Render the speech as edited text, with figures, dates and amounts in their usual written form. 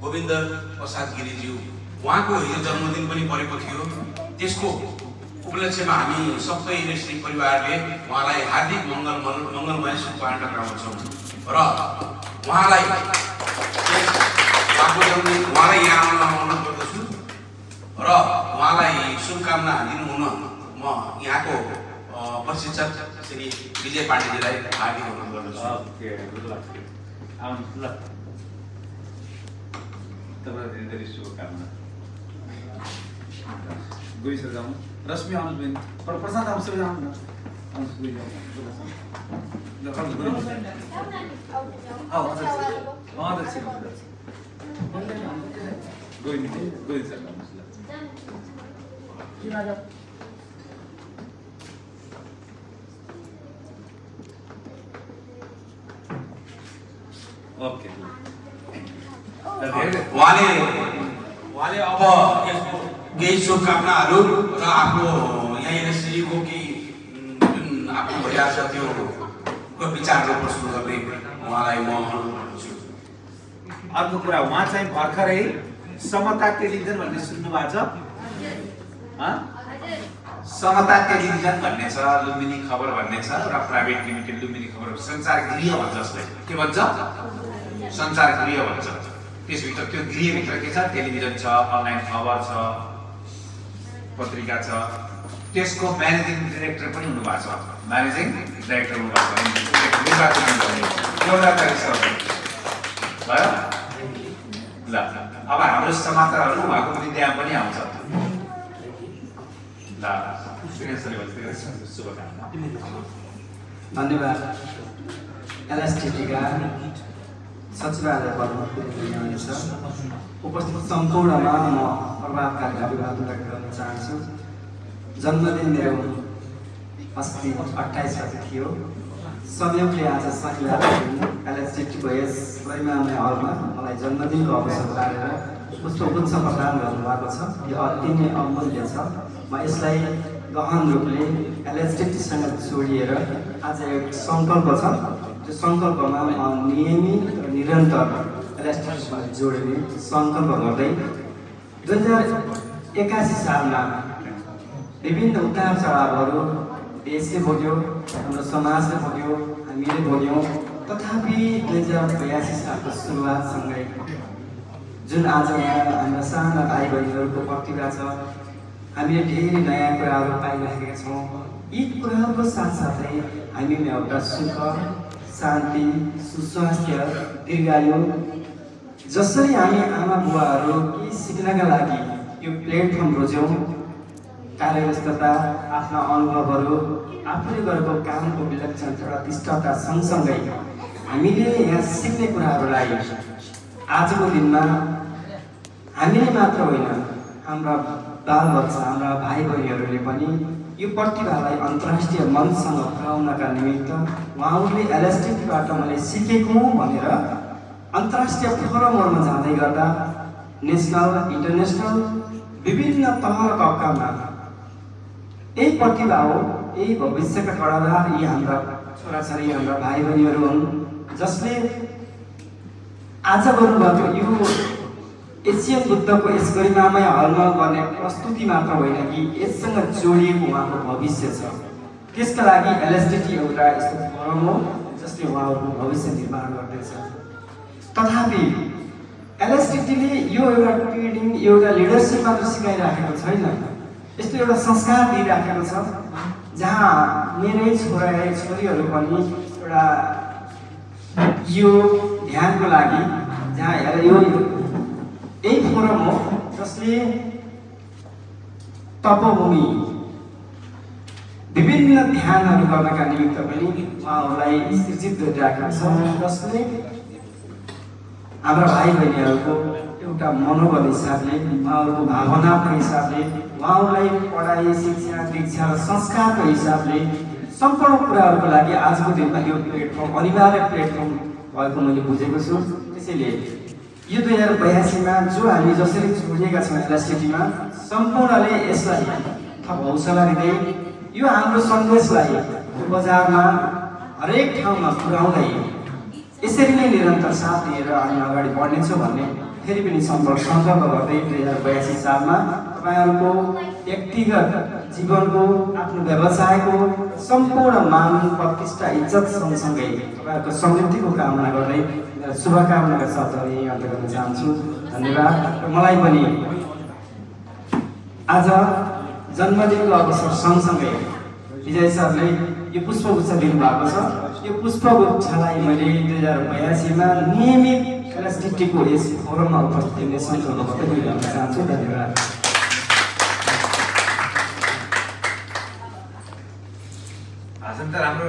गोविन्द प्रसाद गिरीज्यू उहाँको हिजो जन्मदिन पनि परेको थियो। त्यसको उपलक्ष्यमा हामी सबै श्री परिवारले उहाँलाई हार्दिक मङ्गलमय शुभकामना गराउँछौँ र उहाँलाई यहाँ आउन पर्दछु र उहाँलाई शुभकामना दिनुहुन म यहाँको प्रशिक्षक श्री विजय पाण्डेजीलाई हार्दिक अनुरोध गर्दछु। तपाईलाई धेरै शुभकामना। गइसक्यो जाउँ। रश्मि आउनु बहिनी। प्रसाद आउनु सबै आउनु न। आउनु गइ जाउँ। ल खानु गइ। आउ हजुर छिटो गइ नि गइ सर आउनुस् ल। ओके उहाँले अब यसको केही शुभकामनाहरू र आफ्नो यहाँ युनिभर्सिटीको केही जुन आफ्नो भइरहेको छ त्यो विचारहरू प्रस्तुत गर्ने उहाँलाई म अनुरोध गर्छु। अर्को कुरा उहाँ चाहिँ भर्खरै समता टेलिभिजन भन्ने सुन्नु भएको छ? समता टेलिभिजन भन्ने छ, लुम्बिनी खबर भन्ने छ र प्राइभेट लिमिटेड लुम्बिनी खबर संचार गृह भन्छ जसलाई। के भन्छ? संचार गृह भन्छ। त्यसभित्र त्यो गृहभित्र के छ? टेलिभिजन छ, अनलाइन खबर छ, पत्रिका छ। त्यसको म्यानेजिङ डाइरेक्टर पनि हुनुभएको छ। म्यानेजिङ डाइरेक्टर हुनुभएको छ। भयो? ल अब हाम्रो समाचारहरू उहाँको विद्यामा पनि आउँछ। ल शुभकामना। धन्यवाद। एलएसटीका सचिवालय पर्वतपुर उपस्थित सम्पूर्णमा म प्रभावकारी अभिवादन व्यक्त गर्न चाहन्छु। जन्मदिन मेरो अस्ति 28 गते थियो। संयोगले आज शनिबार एलएसटीको यस गरिमामय हलमा मलाई जन्मदिनको अवसर पारेर पुष्पगुच्छ प्रदान गर्नुभएको छ। यो अति नै अमूल्य छ। म यसलाई गहन रूपले एलएसटीसँग जोडिएर आज एउटा सङ्कल्प छ। त्यो सङ्कल्पमा म नियमित र निरन्तर एलएसटीसँग जोडिने सङ्कल्प गर्दै 2081 सालमा विभिन्न उतार चढावहरू देशले भोग्यो, हाम्रो समाजले भोग्यो, हामीले भोग्यौँ। तथापि 2082 सालको सुरुवातसँगै जुन आज यहाँ हाम्रा साना भाइ बहिनीहरूको प्रतिभा छ, हामीले धेरै नयाँ कुराहरू पाइरहेका छौँ। यी कुराहरूको साथसाथै हामीले एउटा सुख, शान्ति, सुस्वास्थ्य, दीर्घायु जसरी हामी आमा बुवाहरू केही सिक्नका लागि यो प्लेटफर्म रोज्यौँ, कार्यव्यस्तता, आफ्ना अनुभवहरू, आफूले गरेको कामको विलक्षणता र उत्कृष्टता सँगसँगै हामीले यहाँ सिक्ने कुराहरूलाई आजको दिनमा हामीले मात्र होइन, हाम्रा बालबच्चा, हाम्रा भाइ बहिनीहरूले पनि यो प्रतिभालाई अन्तर्राष्ट्रिय मञ्चसँग पुर्याउनका निमित्त उहाँहरूले एलएसटीबाट मैले सिकेको भनेर अन्तर्राष्ट्रिय फोरमहरूमा जाँदै गर्दा नेसनल, इन्टरनेसनल विभिन्न तह र तबकामा यही प्रतिभा हो, यही भविष्यका कडाधार यी हाम्रा छोराछोरी, हाम्रा भाइ बहिनीहरू हुन् जसले आज गर्नुभएको यो एसियन बुद्धको यस गरिमामय हलमा गर्ने प्रस्तुति मात्र होइन कि यससँग जोडिएको उहाँको भविष्य छ। त्यसका लागि एलएसटी एउटा यस्तो फोरम हो जसले उहाँहरूको भविष्य निर्माण गर्दैछ। तथापि एलएसटीले यो एउटा ट्रेनिङ, एउटा लिडरसिप मात्र सिकाइराखेको छैन, यस्तो एउटा संस्कार दिइराखेको छ जहाँ मेरै छोरा छोरीहरू पनि एउटा यो ध्यानको लागि जहाँ यो यही फोरम हो जसले तपोभूमि विभिन्न ध्यानहरू गर्नका निमित्त पनि उहाँहरूलाई सृजित गरिराखेको छ, जसले हाम्रा भाइ बहिनीहरूको एउटा मनोबल हिसाबले, उहाँहरूको भावनाको हिसाबले, उहाँहरूलाई पढाइ, शिक्षा, दीक्षा र संस्कारको हिसाबले सम्पूर्ण कुराहरूको लागि आजको दिनमा यो प्लेटफर्म अनिवार्य प्लेटफर्म भएको मैले बुझेको छु। त्यसैले यो 2082मा जो हामी जसरी जोडिएका छौँ एलएसटीमा सम्पूर्णले यसलाई थप हौसला दिँदै यो हाम्रो सन्देशलाई बजारमा हरेक ठाउँमा पुर्याउँदै यसरी नै निरन्तर साथ दिएर हामी अगाडि बढ्नेछौँ भन्ने फेरि पनि सङ्कल्प गर्दै 2082 सालमा तपाईँहरूको व्यक्तिगत जीवनको आफ्नो व्यवसायको सम्पूर्ण मान प्रतिष्ठा इज्जत सँगसँगै तपाईँहरूको समृद्धिको कामना गर्दै शुभकामनाका शब्दहरू यही अन्त गर्न चाहन्छु। धन्यवाद। मलाई पनि आज जन्मदिनको अवसर सँगसँगै विजय सरले यो पुष्पगुच्छ दिनुभएको छ। यो पुष्पगुच्छलाई मैले 2082 मा नियमित एलएसटिटीको यस फोरममा उपस्थित हुने सङ्कल्प गर्दै गर्न चाहन्छु। धन्यवाद। भाषण त राम्रो